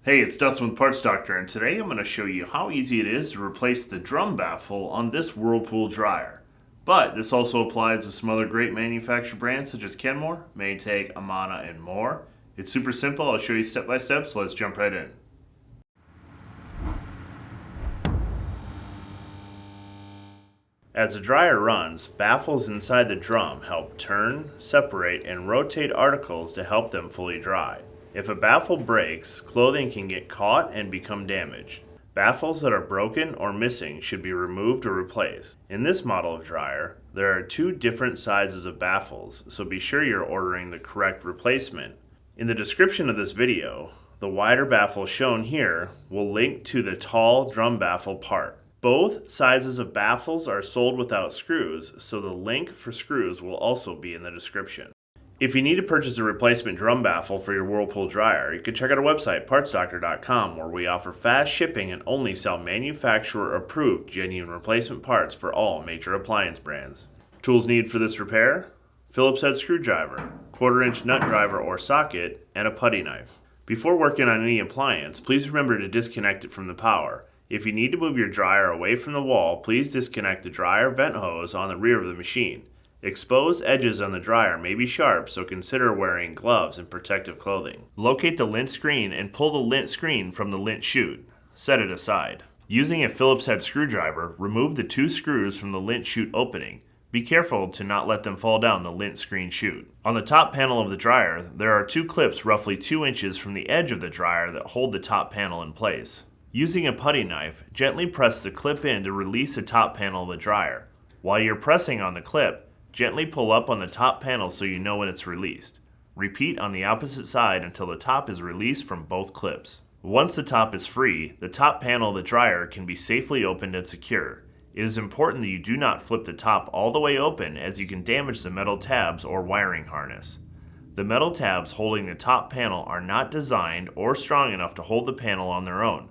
Hey, it's Dustin with Parts Doctor, and today I'm going to show you how easy it is to replace the drum baffle on this Whirlpool dryer. But this also applies to some other great manufacturer brands such as Kenmore, Maytag, Amana, and more. It's super simple. I'll show you step by step, so let's jump right in. As the dryer runs, baffles inside the drum help turn, separate, and rotate articles to help them fully dry. If a baffle breaks, clothing can get caught and become damaged. Baffles that are broken or missing should be removed or replaced. In this model of dryer, there are two different sizes of baffles, so be sure you're ordering the correct replacement. In the description of this video, the wider baffle shown here will link to the tall drum baffle part. Both sizes of baffles are sold without screws, so the link for screws will also be in the description. If you need to purchase a replacement drum baffle for your Whirlpool dryer, you can check out our website, partsdoctor.com, where we offer fast shipping and only sell manufacturer-approved genuine replacement parts for all major appliance brands. Tools needed for this repair: Phillips head screwdriver, 1/4-inch nut driver or socket, and a putty knife. Before working on any appliance, please remember to disconnect it from the power. If you need to move your dryer away from the wall, please disconnect the dryer vent hose on the rear of the machine. Exposed edges on the dryer may be sharp, so consider wearing gloves and protective clothing. Locate the lint screen and pull the lint screen from the lint chute. Set it aside. Using a Phillips head screwdriver, remove the two screws from the lint chute opening. Be careful to not let them fall down the lint screen chute. On the top panel of the dryer, there are two clips roughly 2 inches from the edge of the dryer that hold the top panel in place. Using a putty knife, gently press the clip in to release the top panel of the dryer. While you're pressing on the clip, gently pull up on the top panel so you know when it's released. Repeat on the opposite side until the top is released from both clips. Once the top is free, the top panel of the dryer can be safely opened and secure. It is important that you do not flip the top all the way open, as you can damage the metal tabs or wiring harness. The metal tabs holding the top panel are not designed or strong enough to hold the panel on their own.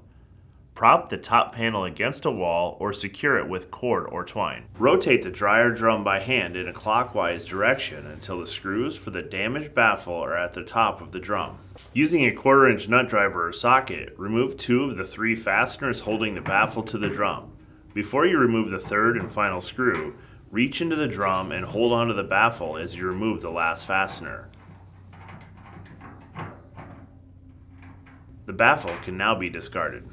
Prop the top panel against a wall or secure it with cord or twine. Rotate the dryer drum by hand in a clockwise direction until the screws for the damaged baffle are at the top of the drum. Using a 1/4-inch nut driver or socket, remove 2 of the 3 fasteners holding the baffle to the drum. Before you remove the third and final screw, reach into the drum and hold onto the baffle as you remove the last fastener. The baffle can now be discarded.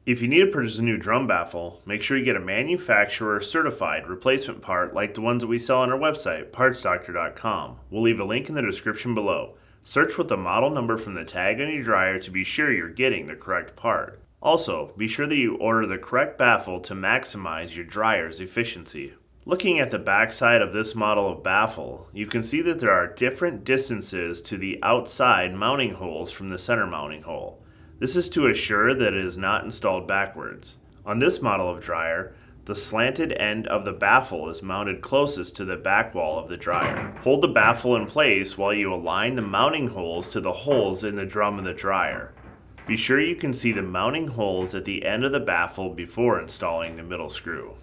If you need to purchase a new drum baffle, make sure you get a manufacturer certified replacement part like the ones that we sell on our website, partsdoctor.com. We'll leave a link in the description below. Search with the model number from the tag on your dryer to be sure you're getting the correct part. Also, be sure that you order the correct baffle to maximize your dryer's efficiency. Looking at the backside of this model of baffle, you can see that there are different distances to the outside mounting holes from the center mounting hole. This is to assure that it is not installed backwards. On this model of dryer, the slanted end of the baffle is mounted closest to the back wall of the dryer. Hold the baffle in place while you align the mounting holes to the holes in the drum of the dryer. Be sure you can see the mounting holes at the end of the baffle before installing the middle screw.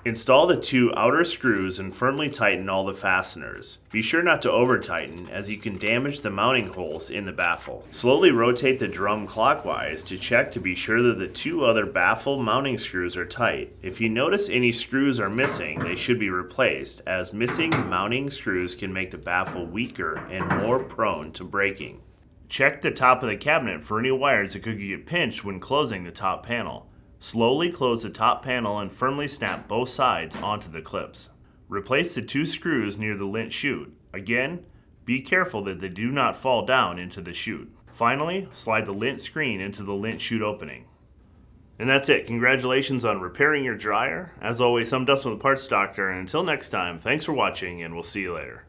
Install the 2 outer screws and firmly tighten all the fasteners. Be sure not to over-tighten, as you can damage the mounting holes in the baffle. Slowly rotate the drum clockwise to check to be sure that the 2 other baffle mounting screws are tight. If you notice any screws are missing, they should be replaced, as missing mounting screws can make the baffle weaker and more prone to breaking. Check the top of the cabinet for any wires that could get pinched when closing the top panel. Slowly close the top panel and firmly snap both sides onto the clips. Replace the 2 screws near the lint chute. Again, be careful that they do not fall down into the chute. Finally, slide the lint screen into the lint chute opening. And that's it. Congratulations on repairing your dryer. As always, I'm Dustin with Parts Doctor, and until next time, thanks for watching, and we'll see you later.